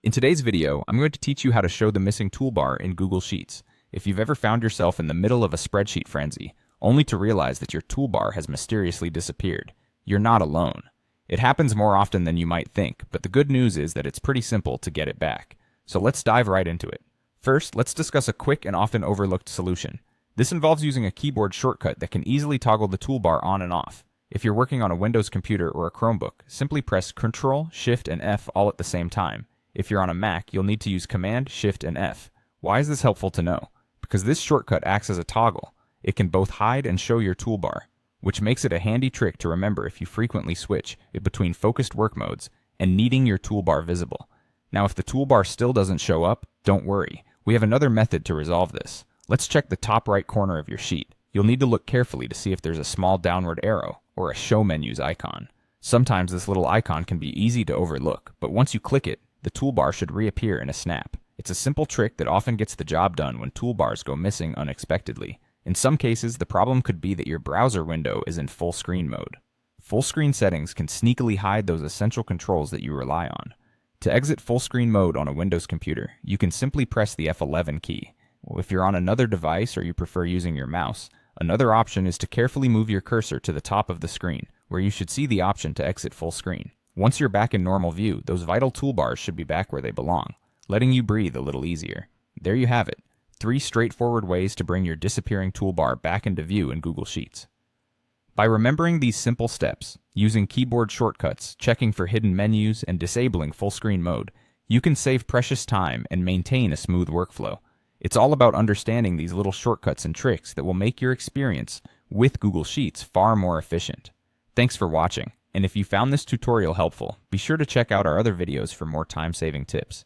In today's video, I'm going to teach you how to show the missing toolbar in Google Sheets. If you've ever found yourself in the middle of a spreadsheet frenzy, only to realize that your toolbar has mysteriously disappeared, you're not alone. It happens more often than you might think, but the good news is that it's pretty simple to get it back. So let's dive right into it. First, let's discuss a quick and often overlooked solution. This involves using a keyboard shortcut that can easily toggle the toolbar on and off. If you're working on a Windows computer or a Chromebook, simply press Ctrl, Shift, and F all at the same time. If you're on a Mac, you'll need to use Command, Shift, and F. Why is this helpful to know? Because this shortcut acts as a toggle. It can both hide and show your toolbar, which makes it a handy trick to remember if you frequently switch between focused work modes and needing your toolbar visible. Now, if the toolbar still doesn't show up, don't worry. We have another method to resolve this. Let's check the top right corner of your sheet. You'll need to look carefully to see if there's a small downward arrow or a Show Menus icon. Sometimes this little icon can be easy to overlook, but once you click it, the toolbar should reappear in a snap. It's a simple trick that often gets the job done when toolbars go missing unexpectedly. In some cases, the problem could be that your browser window is in full screen mode. Full screen settings can sneakily hide those essential controls that you rely on. To exit full screen mode on a Windows computer, you can simply press the F11 key. If you're on another device or you prefer using your mouse, another option is to carefully move your cursor to the top of the screen, where you should see the option to exit full screen. Once you're back in normal view, those vital toolbars should be back where they belong, letting you breathe a little easier. There you have it, 3 straightforward ways to bring your disappearing toolbar back into view in Google Sheets. By remembering these simple steps, using keyboard shortcuts, checking for hidden menus, and disabling full screen mode, you can save precious time and maintain a smooth workflow. It's all about understanding these little shortcuts and tricks that will make your experience with Google Sheets far more efficient. Thanks for watching. And if you found this tutorial helpful, be sure to check out our other videos for more time-saving tips.